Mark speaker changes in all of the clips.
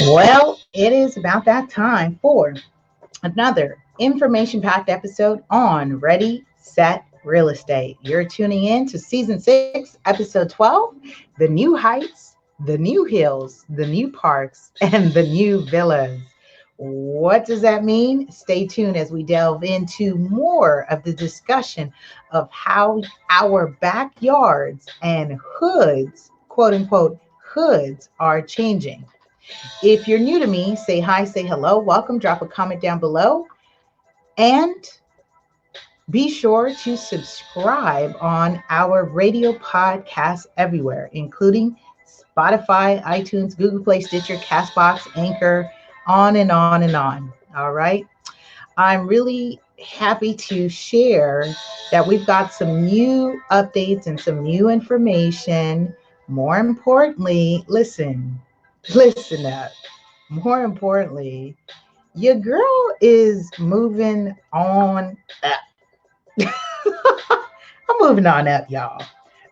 Speaker 1: Well, it is about that time for another information packed episode on Ready, Set, Real Estate. You're tuning in to season 6, episode 12, the new heights, the new hills, the new parks, and the new villas. What does that mean? Stay tuned as we delve into more of the discussion of how our backyards and hoods, quote unquote, hoods, are changing. If you're new to me, say hi, say hello, welcome, drop a comment down below, and be sure to subscribe on our radio podcast everywhere, including Spotify, iTunes, Google Play, Stitcher, Castbox, Anchor, on and on and on. All right. I'm really happy to share that we've got some new updates and some new information. More importantly, listen up. More importantly, your girl is moving on up. I'm moving on up, y'all.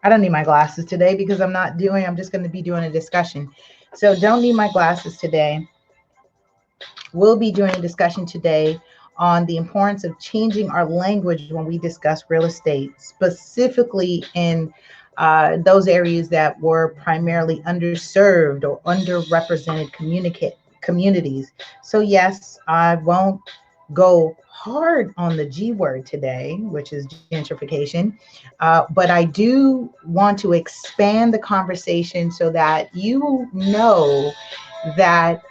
Speaker 1: I don't need my glasses today because I'm just going to be doing a discussion. So don't need my glasses today. We'll be doing a discussion today on the importance of changing our language when we discuss real estate, specifically in those areas that were primarily underserved or underrepresented communities. So yes, I won't go hard on the G word today, which is gentrification, but I do want to expand the conversation so that you know that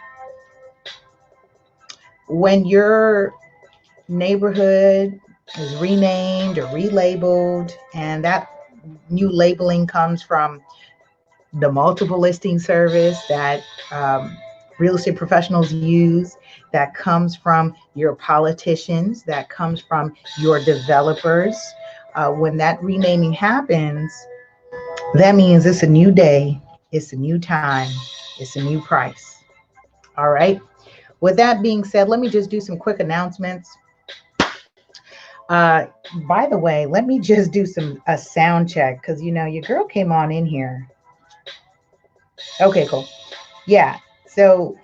Speaker 1: when your neighborhood is renamed or relabeled, and that new labeling comes from the multiple listing service that real estate professionals use, that comes from your politicians, that comes from your developers. When that renaming happens, that means it's a new day, it's a new time, it's a new price. All right. With that being said, let me just do some quick announcements. By the way, let me just do a sound check because your girl came on in here. Okay, cool. Yeah. So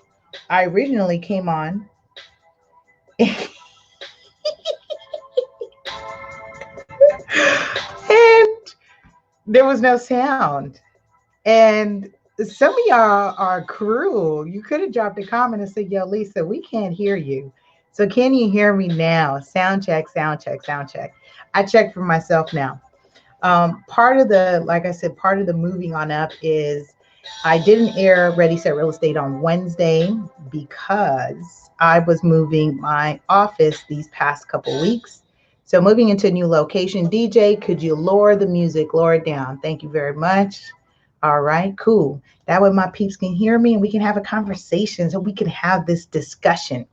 Speaker 1: I originally came on and there was no sound. And some of y'all are cruel. You could have dropped a comment and said, "Yo, Lisa, we can't hear you. So can you hear me now?" Sound check, sound check, sound check. I checked for myself now. Like I said, part of the moving on up is I didn't air Ready Set Real Estate on Wednesday because I was moving my office these past couple weeks. So moving into a new location. DJ, could you lower the music, lower it down? Thank you very much. All right, cool. That way my peeps can hear me and we can have a conversation so we can have this discussion.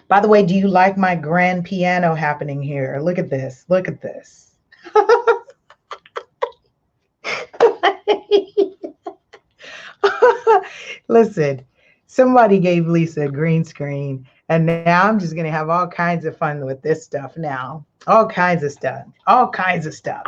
Speaker 1: By the way, do you like my grand piano happening here? Look at this. Look at this. Listen, somebody gave Lisa a green screen, and now I'm just going to have all kinds of fun with this stuff now. All kinds of stuff. All kinds of stuff.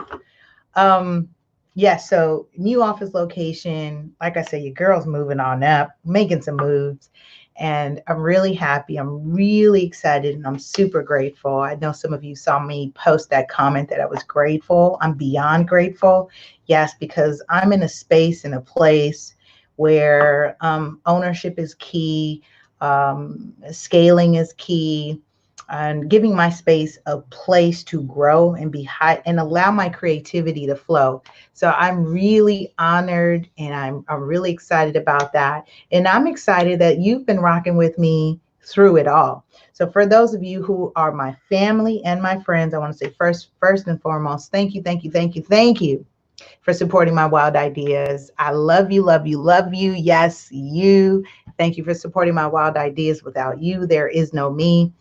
Speaker 1: Yeah, so new office location. Like I said, your girl's moving on up, making some moves. And I'm really happy. I'm really excited, and I'm super grateful. I know some of you saw me post that comment that I was grateful. I'm beyond grateful. Yes, because I'm in a space, in a place where ownership is key, scaling is key, and giving my space a place to grow and be high and allow my creativity to flow. So I'm really honored, and I'm really excited about that. And I'm excited that you've been rocking with me through it all. So for those of you who are my family and my friends, I want to say first and foremost, thank you, thank you, thank you, thank you for supporting my wild ideas. I love you, love you, love you. Yes, you. Thank you for supporting my wild ideas. Without you, there is no me.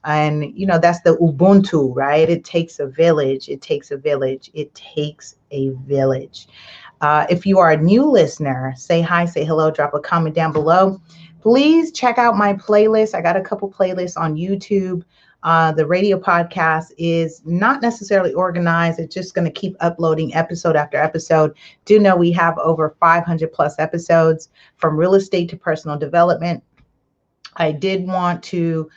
Speaker 1: And, that's the Ubuntu, right? It takes a village. It takes a village. It takes a village. If you are a new listener, say hi, say hello, drop a comment down below. Please check out my playlist. I got a couple playlists on YouTube. The radio podcast is not necessarily organized. It's just going to keep uploading episode after episode. Do know we have over 500 plus episodes from real estate to personal development. I did want to,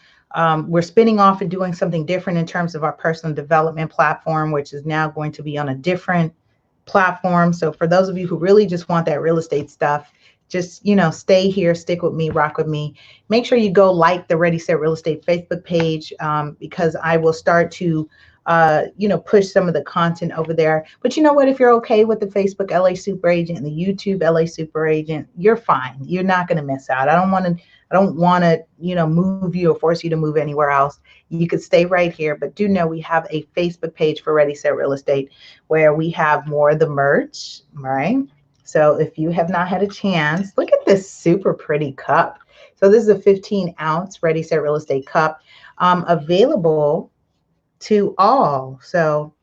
Speaker 1: we're spinning off and doing something different in terms of our personal development platform, which is now going to be on a different platform. So for those of you who really just want that real estate stuff, just, stay here, stick with me, rock with me. Make sure you go like the Ready Set Real Estate Facebook page, because I will start to, push some of the content over there. But you know what? If you're okay with the Facebook LA Super Agent and the YouTube LA Super Agent, you're fine. You're not going to miss out. I don't want to, move you or force you to move anywhere else. You could stay right here, but do know we have a Facebook page for Ready Set Real Estate where we have more of the merch, right? So if you have not had a chance, look at this super pretty cup. So this is a 15-ounce Ready Set Real Estate cup, available to all. So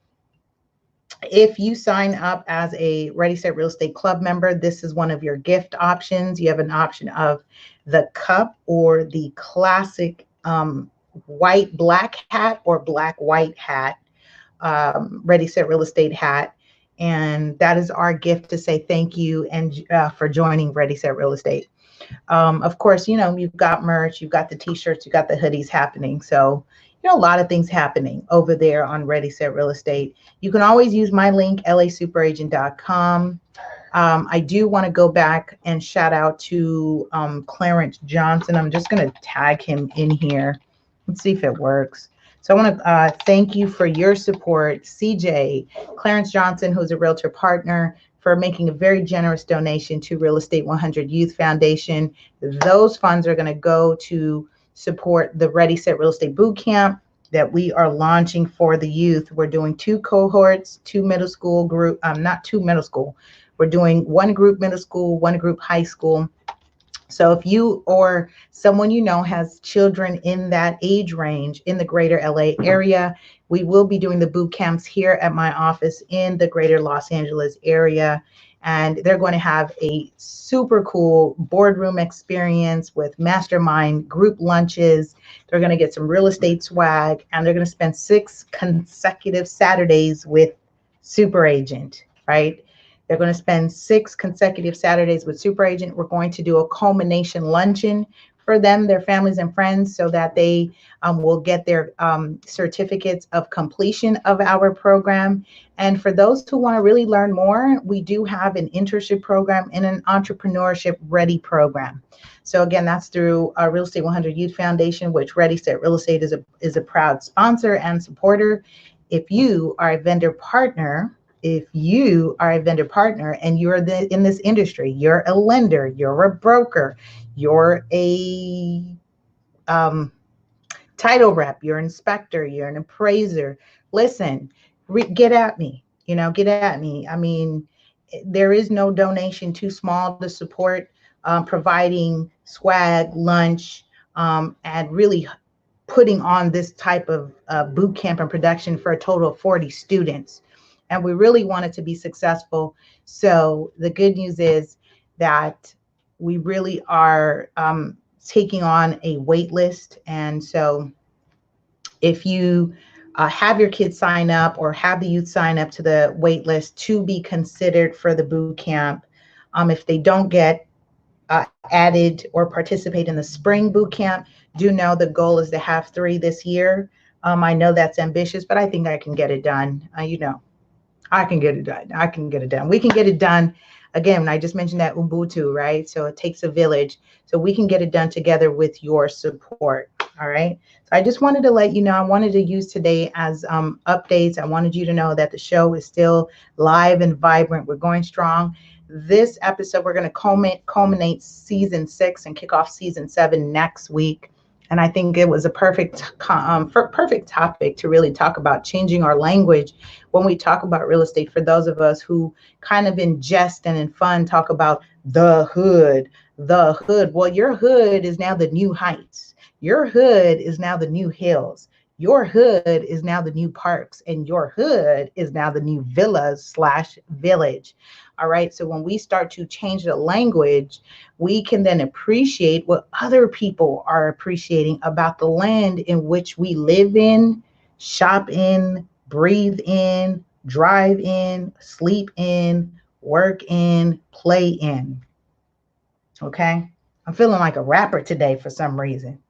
Speaker 1: if you sign up as a Ready Set Real Estate Club member, this is one of your gift options. You have an option of the cup or the classic white black hat or black white hat, Ready Set Real Estate hat. And that is our gift to say thank you and for joining Ready Set Real Estate. Of course, you've got merch, you've got the t-shirts, you've got the hoodies happening. So, a lot of things happening over there on Ready Set Real Estate. You can always use my link, lasuperaagent.com. I do want to go back and shout out to Clarence Johnson. I'm just going to tag him in here. Let's see if it works. So I want to thank you for your support, CJ, Clarence Johnson, who's a realtor partner, for making a very generous donation to Real Estate 100 Youth Foundation. Those funds are going to go to support the Ready Set Real Estate Boot Camp that we are launching for the youth. We're doing 2 cohorts, 2 middle school group, not 2 middle school. We're doing 1 group middle school, 1 group high school. So if you or someone has children in that age range in the greater LA area, we will be doing the boot camps here at my office in the greater Los Angeles area. And they're going to have a super cool boardroom experience with mastermind group lunches. They're going to get some real estate swag, and they're going to spend 6 consecutive Saturdays with Super Agent, right? They're going to spend 6 consecutive Saturdays with Super Agent. We're going to do a culmination luncheon for them, their families and friends, so that they will get their certificates of completion of our program. And for those who want to really learn more, we do have an internship program and an entrepreneurship ready program. So again, that's through Real Estate 100 Youth Foundation, which Ready Set Real Estate is a proud sponsor and supporter. If you are a vendor partner, and you're in this industry, you're a lender, you're a broker, you're a title rep, you're an inspector, you're an appraiser, listen, get at me, get at me. I mean, there is no donation too small to support providing swag, lunch, and really putting on this type of boot camp and production for a total of 40 students. And we really want it to be successful. So the good news is that we really are taking on a wait list. And so if you have your kids sign up or have the youth sign up to the wait list to be considered for the boot camp, if they don't get added or participate in the spring boot camp, do know the goal is to have 3 this year. I know that's ambitious, but I think I can get it done. I can get it done. We can get it done. Again, I just mentioned that Ubuntu, right? So it takes a village. So we can get it done together with your support. All right. So I just wanted to let you know, I wanted to use today as updates. I wanted you to know that the show is still live and vibrant. We're going strong. This episode, we're going to culminate season 6 and kick off season 7 next week. And I think it was a perfect topic to really talk about changing our language when we talk about real estate. For those of us who kind of in jest and in fun talk about the hood. Well, your hood is now the new heights. Your hood is now the new hills. Your hood is now the new parks, and your hood is now the new villas slash village. All right. So when we start to change the language, we can then appreciate what other people are appreciating about the land in which we live in, shop in, breathe in, drive in, sleep in, work in, play in. Okay. I'm feeling like a rapper today for some reason.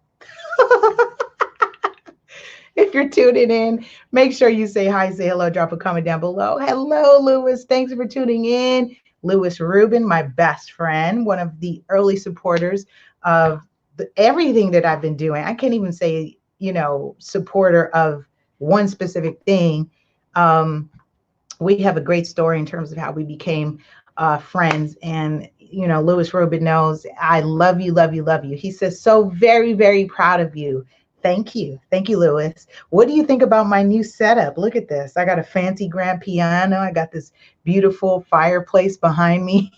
Speaker 1: If you're tuning in, make sure you say hi, say hello, drop a comment down below. Hello, Lewis. Thanks for tuning in. Lewis Rubin, my best friend, one of the early supporters of everything that I've been doing. I can't even say, supporter of one specific thing. We have a great story in terms of how we became friends. And, Lewis Rubin knows I love you, love you, love you. He says, so very, very proud of you. Thank you. Thank you, Lewis. What do you think about my new setup? Look at this. I got a fancy grand piano. I got this beautiful fireplace behind me.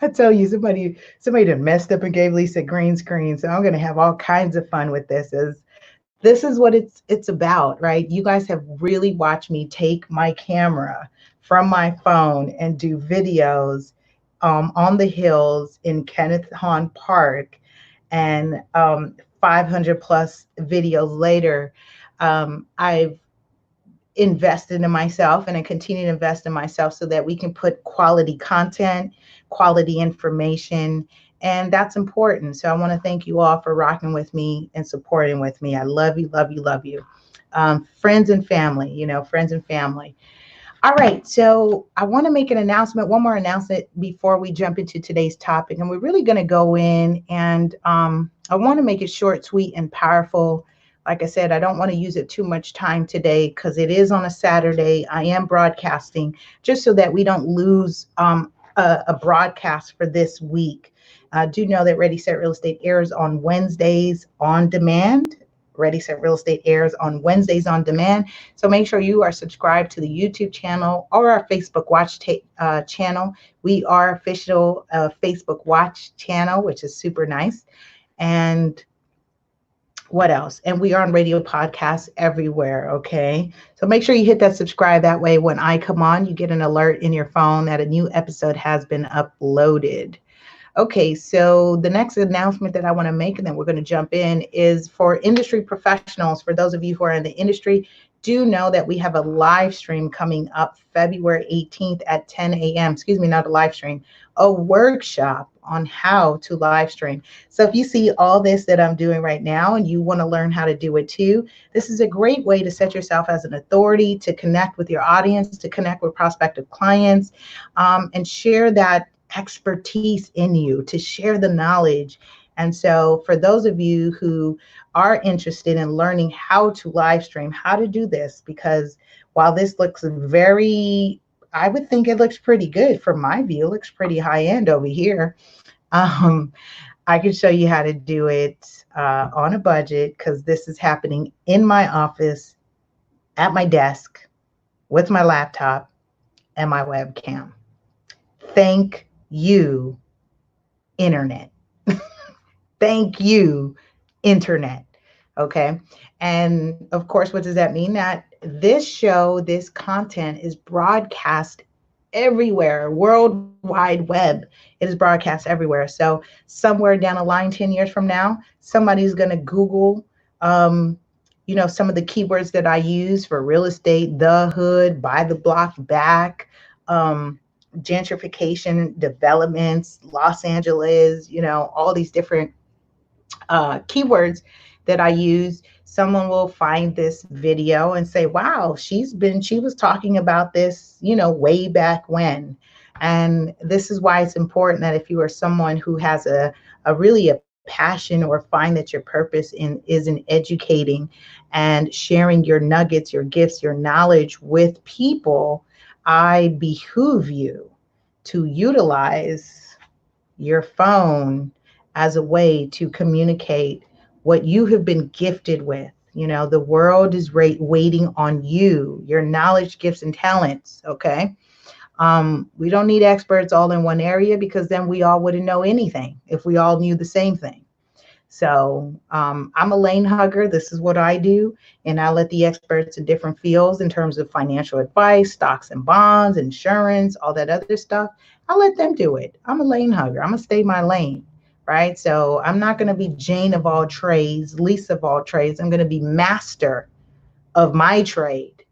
Speaker 1: I tell you, somebody done messed up and gave Lisa a green screen. So I'm going to have all kinds of fun with this. This is what it's about, right? You guys have really watched me take my camera from my phone and do videos on the hills in Kenneth Hahn Park, and 500 plus videos later, I've invested in myself, and I continue to invest in myself so that we can put quality content, quality information, and that's important. So I want to thank you all for rocking with me and supporting with me. I love you, love you, love you. Friends and family, friends and family. All right, so I want to make an announcement, one more announcement before we jump into today's topic. And we're really going to go in, and I want to make it short, sweet, and powerful. Like I said, I don't want to use it too much time today because it is on a Saturday. I am broadcasting just so that we don't lose a broadcast for this week. Do know that Ready, Set, Real Estate airs on Wednesdays on demand. Ready, Set, Real Estate airs on Wednesdays on demand. So make sure you are subscribed to the YouTube channel or our Facebook Watch channel. We are official Facebook Watch channel, which is super nice. And what else? And we are on radio podcasts everywhere, okay? So make sure you hit that subscribe. That way, when I come on, you get an alert in your phone that a new episode has been uploaded. Okay, so the next announcement that I want to make, and then we're going to jump in, is for industry professionals. For those of you who are in the industry, do know that we have a live stream coming up February 18th at 10 a.m. Excuse me, not a live stream, a workshop on how to live stream. So if you see all this that I'm doing right now and you want to learn how to do it too, this is a great way to set yourself as an authority, to connect with your audience, to connect with prospective clients, and share that expertise in you, to share the knowledge. And so for those of you who are interested in learning how to live stream, how to do this, because while this looks I would think it looks pretty good from my view, it looks pretty high end over here. I can show you how to do it on a budget, because this is happening in my office, at my desk, with my laptop and my webcam. Thank you, internet. Thank you, internet. Okay. And of course, what does that mean? That this show, this content is broadcast everywhere, World Wide Web. It is broadcast everywhere. So somewhere down the line, 10 years from now, somebody's going to Google, some of the keywords that I use for real estate, the hood, buy the block back, gentrification, developments, Los Angeles, all these different keywords that I use. Someone will find this video and say, wow, she was talking about this, way back when. And this is why it's important that if you are someone who has a passion, or find that your purpose is in educating and sharing your nuggets, your gifts, your knowledge with people, I behoove you to utilize your phone as a way to communicate what you have been gifted with. The world is waiting on you, your knowledge, gifts, and talents, okay? We don't need experts all in one area, because then we all wouldn't know anything if we all knew the same thing. So I'm a lane hugger. This is what I do. And I let the experts in different fields in terms of financial advice, stocks and bonds, insurance, all that other stuff. I let them do it. I'm a lane hugger. I'm going to stay my lane. Right. So I'm not going to be Jane of all trades, Lisa of all trades. I'm going to be master of my trade.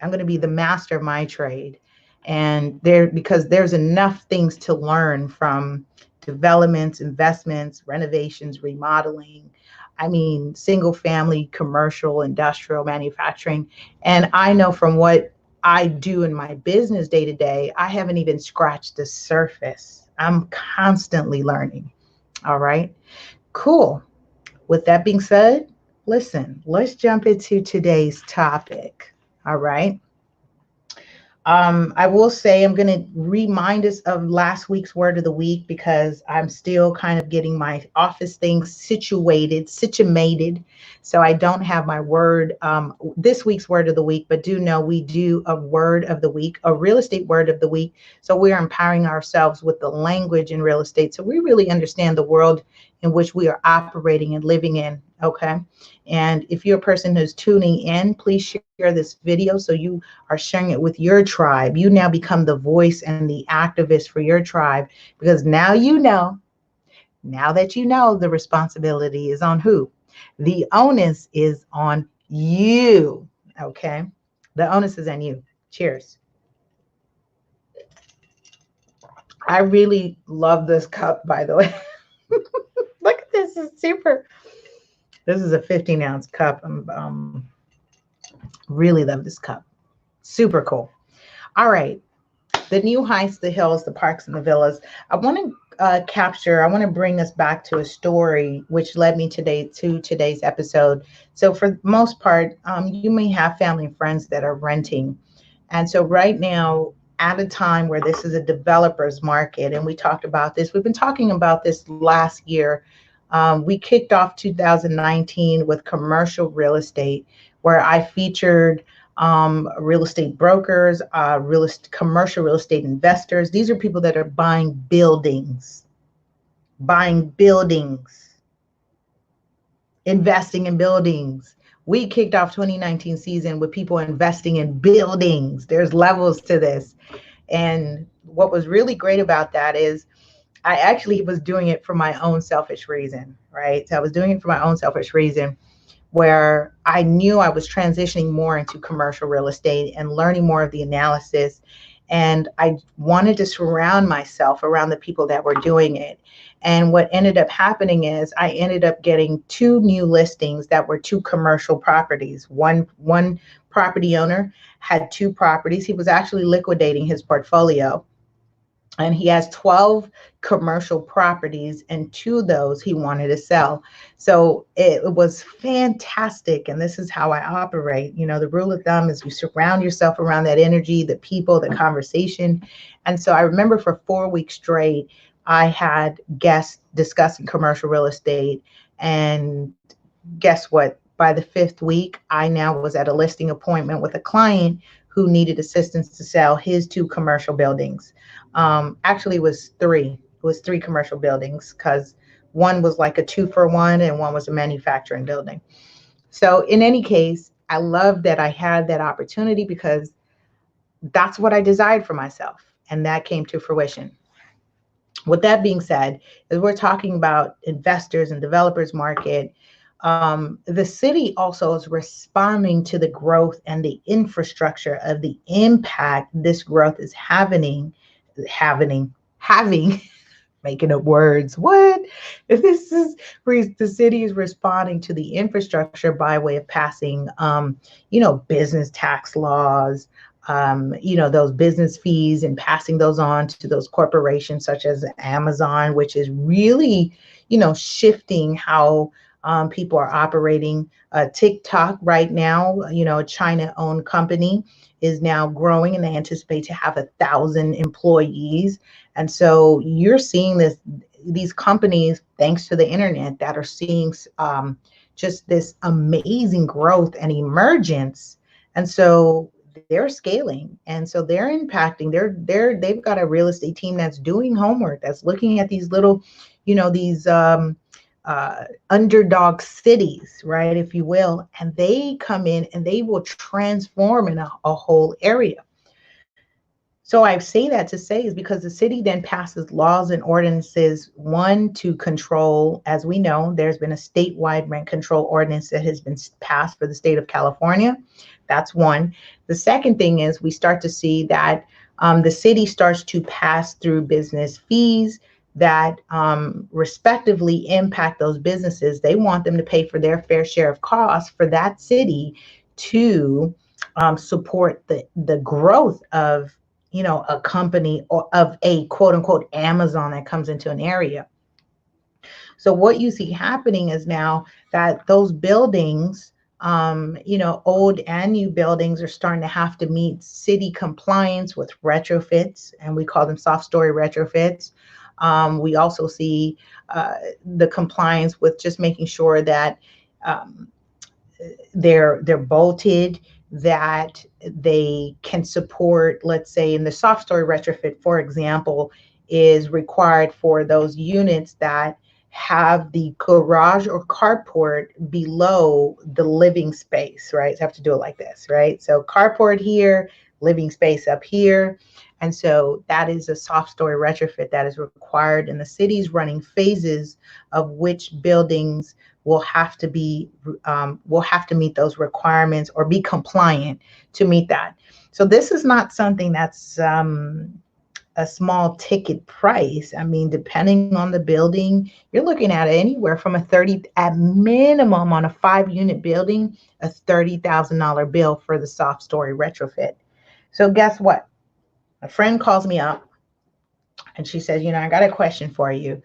Speaker 1: I'm going to be the master of my trade. And because there's enough things to learn from developments, investments, renovations, remodeling. I mean, single family, commercial, industrial, manufacturing. And I know from what I do in my business day to day, I haven't even scratched the surface. I'm constantly learning. All right. Cool. With that being said, listen, let's jump into today's topic. All right. I will say I'm going to remind us of last week's word of the week because I'm still kind of getting my office things situated. So I don't have my word, this week's word of the week, but do know we do a word of the week, a real estate word of the week. So we're empowering ourselves with the language in real estate. So we really understand the world in which we are operating and living in. Okay. And if you're a person who's tuning in, please share this video so you are sharing it with your tribe. You now become the voice and the activist for your tribe because now now that you know, the responsibility is on who? The onus is on you. Okay. The onus is on you. Cheers. I really love this cup, by the way. Look at this. It's super. This is a 15-ounce cup. Really love this cup. Super cool. All right. The new heights, the hills, the parks, and the villas. I want to I want to bring us back to a story which led me to today's episode. So for the most part, you may have family and friends that are renting. And so right now, at a time where this is a developer's market, and we talked about this, we've been talking about this last year. We kicked off 2019 with commercial real estate, where I featured real estate brokers, commercial real estate investors. These are people that are buying buildings, investing in buildings. We kicked off 2019 season with people investing in buildings. There's levels to this. And what was really great about that is I actually was doing it for my own selfish reason, right? So I was doing it for my own selfish reason where I knew I was transitioning more into commercial real estate and learning more of the analysis. And I wanted to surround myself around the people that were doing it. And what ended up happening is I ended up getting two new listings that were two commercial properties. One property owner had two properties. He was actually liquidating his portfolio, and he has 12 commercial properties, and two of those he wanted to sell. So it was fantastic. And this is how I operate. You know, the rule of thumb is you surround yourself around that energy, the people, the conversation. And so I remember for 4 weeks straight, I had guests discussing commercial real estate. And guess what? By the fifth week, I now was at a listing appointment with a client who needed assistance to sell his two commercial buildings. Actually, it was three. It was three commercial buildings because one was like a 2-for-1 and one was a manufacturing building. So in any case, I love that I had that opportunity because that's what I desired for myself. And that came to fruition. With that being said, as we're talking about investors and developers market, the city also is responding to the growth and the infrastructure of the impact this growth is having, making up words. What? This is the city is responding to the infrastructure by way of passing, business tax laws, those business fees and passing those on to those corporations such as Amazon, which is really, shifting how people are operating. TikTok right now, a China-owned company is now growing, and they anticipate to have 1,000 employees. And so you're seeing these companies, thanks to the internet, that are seeing just this amazing growth and emergence. And so they're scaling, and so they're impacting. They've got a real estate team that's doing homework, that's looking at these little, these underdog cities, right, if you will, and they come in and they will transform in a whole area. So I say that to say is because the city then passes laws and ordinances, one, to control, as we know, there's been a statewide rent control ordinance that has been passed for the state of California. That's one. The second thing is we start to see that the city starts to pass through business fees that respectively impact those businesses. They want them to pay for their fair share of costs for that city to support the growth of a company or of a quote unquote Amazon that comes into an area. So what you see happening is now that those buildings, old and new buildings are starting to have to meet city compliance with retrofits, and we call them soft story retrofits. We also see the compliance with just making sure that they're bolted, that they can support, let's say in the soft story retrofit, for example, is required for those units that have the garage or carport below the living space, right? So have to do it like this, right? So carport here, living space up here. And so that is a soft story retrofit that is required, and the city's running phases of which buildings will have to meet those requirements or be compliant to meet that. So this is not something that's a small ticket price. I mean, depending on the building, you're looking at anywhere from at minimum on a 5-unit building, a $30,000 bill for the soft story retrofit. So guess what? A friend calls me up and she says, I got a question for you.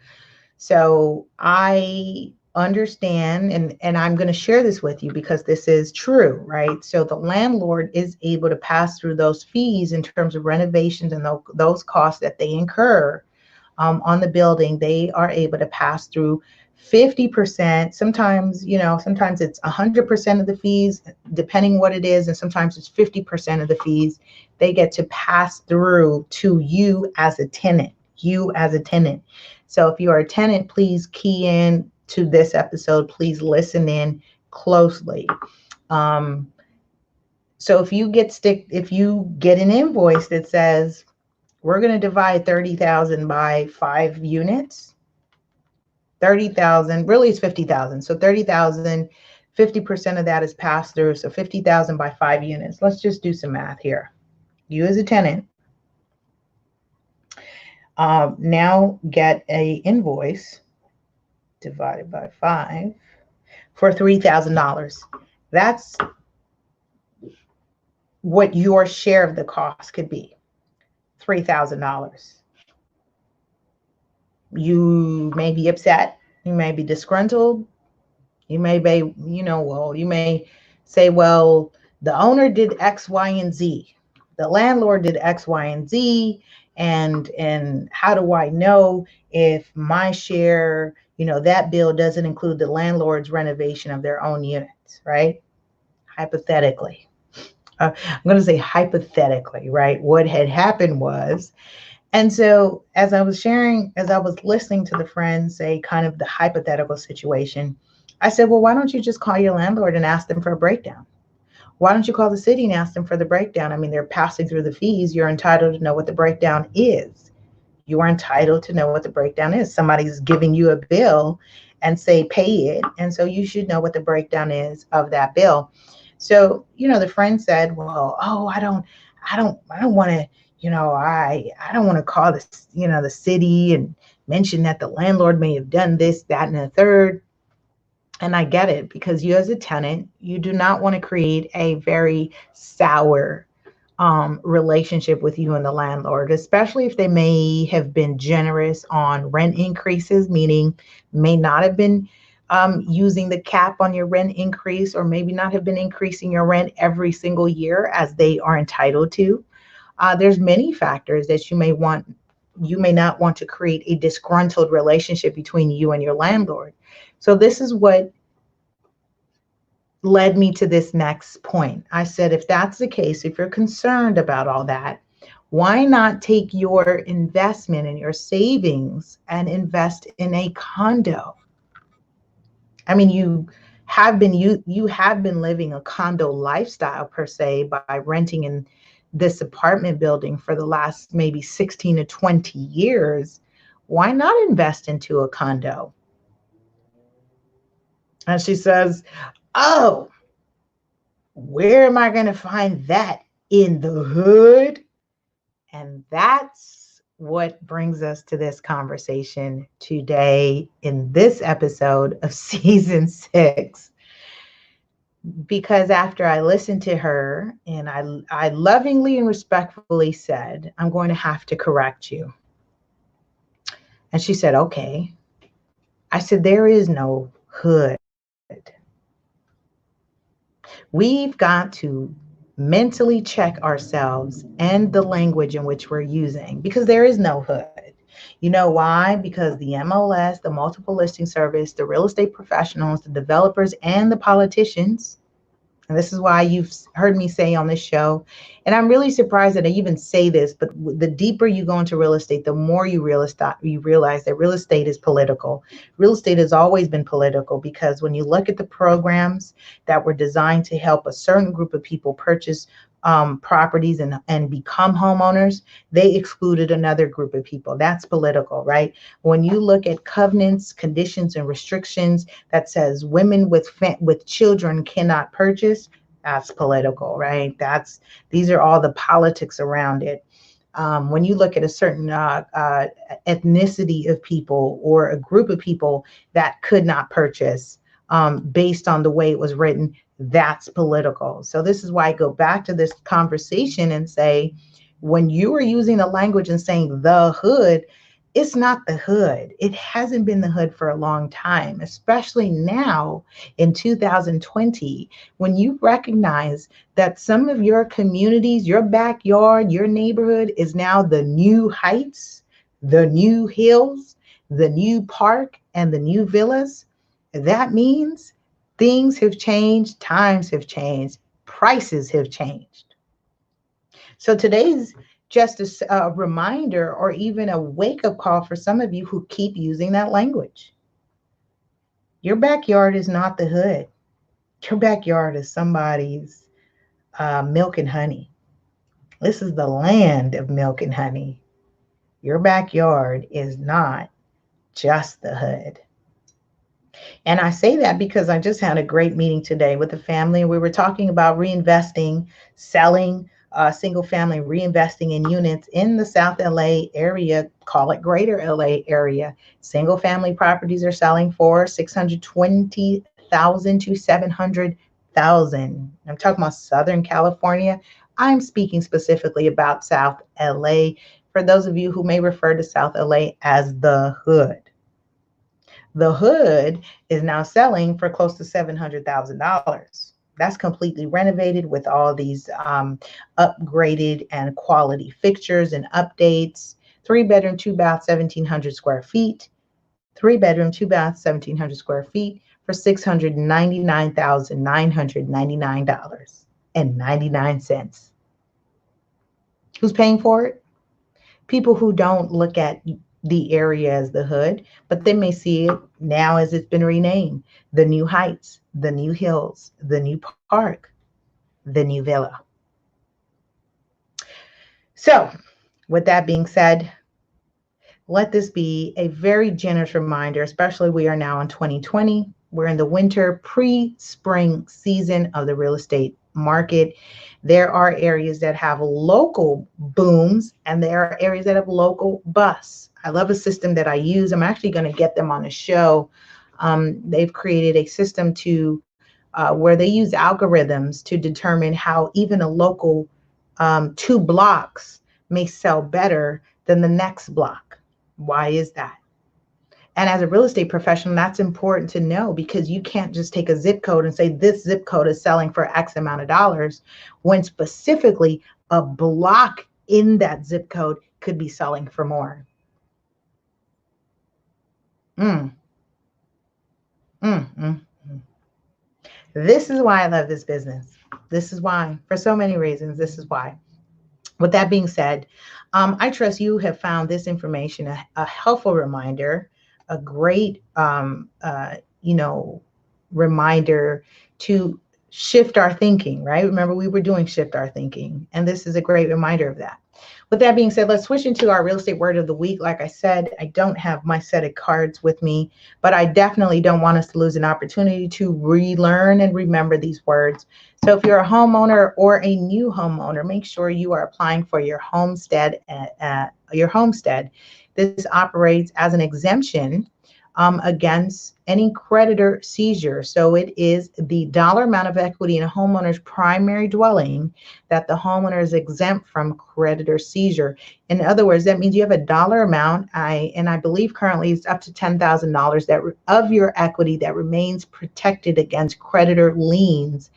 Speaker 1: So I understand, and I'm going to share this with you because this is true, right? So the landlord is able to pass through those fees in terms of renovations and those costs that they incur on the building. They are able to pass through 50%. Sometimes it's 100% of the fees, depending what it is, and sometimes it's 50% of the fees they get to pass through to you as a tenant. So if you are a tenant, please key in to this episode. Please listen in closely. So if you get an invoice that says we're going to divide 30,000 by 5 units, 30,000, really it's 50,000. So 30,000, 50% of that is passed through. So 50,000 by 5 units. Let's just do some math here. You as a tenant now get a invoice divided by 5 for $3,000. That's what your share of the cost could be, $3,000. You may be upset. You may be disgruntled. You may be, you may say, well, the owner did X, Y, and Z. The landlord did X, Y, and Z. And how do I know if my share, that bill doesn't include the landlord's renovation of their own units, right? Hypothetically. I'm going to say hypothetically, right? What had happened was, and so as I was listening to the friends say kind of the hypothetical situation, I said, well, why don't you just call your landlord and ask them for a breakdown? Why don't you call the city and ask them for the breakdown? I mean, they're passing through the fees. You're entitled to know what the breakdown is. You are entitled to know what the breakdown is. Somebody's giving you a bill and say, pay it. And so you should know what the breakdown is of that bill. So, the friend said, well, I don't want to, I don't want to call this, the city and mention that the landlord may have done this, that, and the third. And I get it, because you as a tenant, you do not want to create a very sour relationship with you and the landlord, especially if they may have been generous on rent increases, meaning may not have been using the cap on your rent increase, or maybe not have been increasing your rent every single year as they are entitled to. There's many factors that you may not want to create a disgruntled relationship between you and your landlord. So this is what led me to this next point. I said, if that's the case, if you're concerned about all that, why not take your investment and your savings and invest in a condo? I mean, you have been living a condo lifestyle per se by renting in this apartment building for the last maybe 16 to 20 years. Why not invest into a condo? And she says, "Oh, where am I going to find that? In the hood?" And that's what brings us to this conversation today in this episode of season 6. Because after I listened to her and I lovingly and respectfully said, "I'm going to have to correct you." And she said, "Okay." I said, "There is no hood. We've got to mentally check ourselves and the language in which we're using, because there is no hood. You know why? Because the MLS, the multiple listing service, the real estate professionals, the developers, and the politicians, and this is why you've heard me say on this show, and I'm really surprised that I even say this, but the deeper you go into real estate, the more you realize that real estate is political. Real estate has always been political, because when you look at the programs that were designed to help a certain group of people purchase properties and become homeowners, they excluded another group of people. That's political, right? When you look at covenants, conditions, and restrictions that says women with children cannot purchase, that's political, right? These are all the politics around it. When you look at a certain ethnicity of people or a group of people that could not purchase based on the way it was written, that's political. So this is why I go back to this conversation and say, when you are using the language and saying the hood, it's not the hood. It hasn't been the hood for a long time, especially now in 2020, when you recognize that some of your communities, your backyard, your neighborhood is now the new heights, the new hills, the new park, and the new villas. That means things have changed, times have changed, prices have changed. So today's just a reminder or even a wake up call for some of you who keep using that language. Your backyard is not the hood. Your backyard is somebody's milk and honey. This is the land of milk and honey. Your backyard is not just the hood. And I say that because I just had a great meeting today with the family. We were talking about reinvesting, selling single family, reinvesting in units in the South LA area, call it Greater LA area. Single family properties are selling for 620,000 to 700,000. I'm talking about Southern California. I'm speaking specifically about South LA. For those of you who may refer to South LA as the hood. The hood is now selling for close to $700,000. That's completely renovated with all these upgraded and quality fixtures and updates. 3 bedroom, 2 bath, 1,700 square feet. 3 bedroom, 2 bath, 1,700 square feet for $699,999.99. Who's paying for it? People who don't look at the area as the hood, but they may see it now as it's been renamed: the new heights, the new hills, the new park, the new villa. So, with that being said, let this be a very generous reminder, especially we are now in 2020. We're in the winter pre-spring season of the real estate market. There are areas that have local booms and there are areas that have local busts. I love a system that I use. I'm actually going to get them on a show. They've created a system to where they use algorithms to determine how even a local 2 blocks may sell better than the next block. Why is that? And as a real estate professional, that's important to know, because you can't just take a zip code and say this zip code is selling for X amount of dollars, when specifically a block in that zip code could be selling for more. Mm, mm, mm, mm. This is why I love this business. This is why, for so many reasons, this is why. With that being said, I trust you have found this information a helpful reminder, a great, reminder to shift our thinking, right? Remember, we were doing shift our thinking, and this is a great reminder of that. With that being said, let's switch into our real estate word of the week. Like I said, I don't have my set of cards with me, but I definitely don't want us to lose an opportunity to relearn and remember these words. So if you're a homeowner or a new homeowner, make sure you are applying for your homestead. This operates as an exemption against any creditor seizure. So it is the dollar amount of equity in a homeowner's primary dwelling that the homeowner is exempt from creditor seizure. In other words, that means you have a dollar amount, and I believe currently it's up to $10,000 that of your equity that remains protected against creditor liens.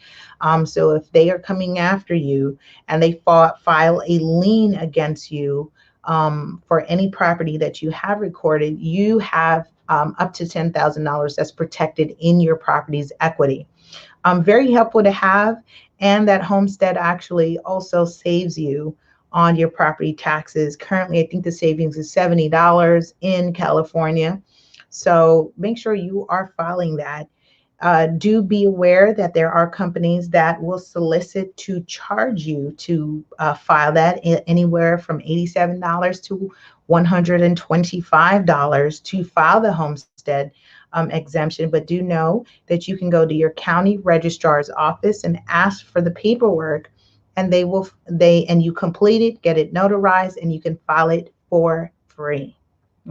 Speaker 1: So if they are coming after you and they file a lien against you for any property that you have recorded, you have up to $10,000 that's protected in your property's equity. Very helpful to have, and that homestead actually also saves you on your property taxes. Currently, I think the savings is $70 in California. So make sure you are filing that. Do be aware that there are companies that will solicit to charge you to file that anywhere from $87 to $125 to file the homestead exemption. But do know that you can go to your county registrar's office and ask for the paperwork, and and you complete it, get it notarized, and you can file it for free.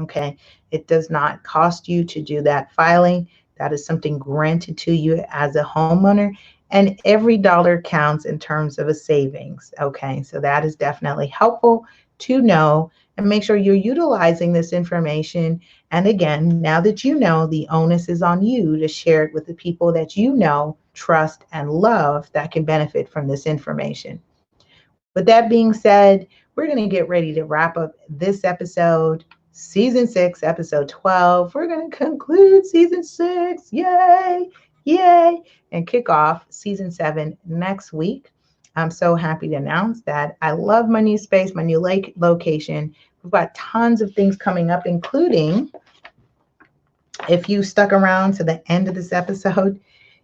Speaker 1: Okay, it does not cost you to do that filing. That is something granted to you as a homeowner, and every dollar counts in terms of a savings. Okay, so that is definitely helpful to know, and make sure you're utilizing this information. And again, now that you know, the onus is on you to share it with the people that you know, trust, and love that can benefit from this information. With that being said, we're going to get ready to wrap up this episode. Season 6, episode 12. We're going to conclude season 6. Yay! Yay! And kick off season 7 next week. I'm so happy to announce that I love my new space, my new location. We've got tons of things coming up, including, if you stuck around to the end of this episode,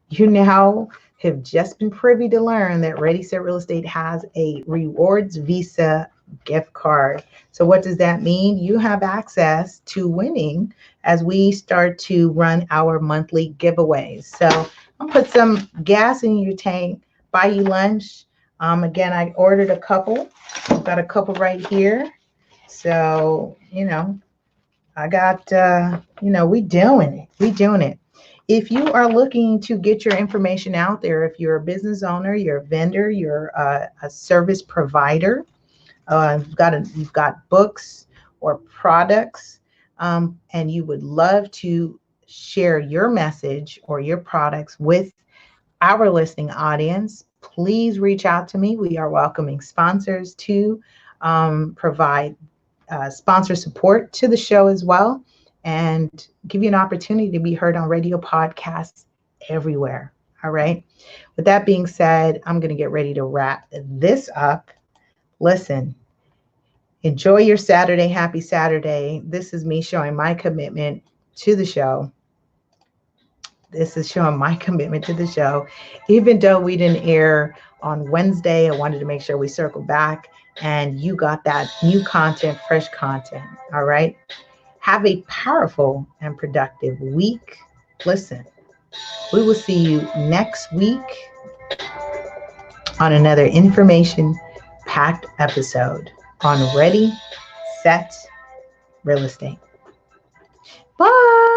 Speaker 1: you now have just been privy to learn that Ready Set Real Estate has a rewards Visa gift card. So what does that mean? You have access to winning as we start to run our monthly giveaways. So I'll put some gas in your tank, buy you lunch. Again, I ordered a couple. I've got a couple right here. So, I got, we doing it. We doing it. If you are looking to get your information out there, if you're a business owner, you're a vendor, you're a service provider, you've got books or products, and you would love to share your message or your products with our listening audience, please reach out to me. We are welcoming sponsors to provide sponsor support to the show as well, and give you an opportunity to be heard on radio podcasts everywhere. All right. With that being said, I'm going to get ready to wrap this up. Listen, enjoy your Saturday. Happy Saturday. This is me showing my commitment to the show. This is showing my commitment to the show. Even though we didn't air on Wednesday, I wanted to make sure we circle back and you got that new content, fresh content. All right. Have a powerful and productive week. Listen, we will see you next week on another information-packed episode on Ready, Set, Real Estate. Bye.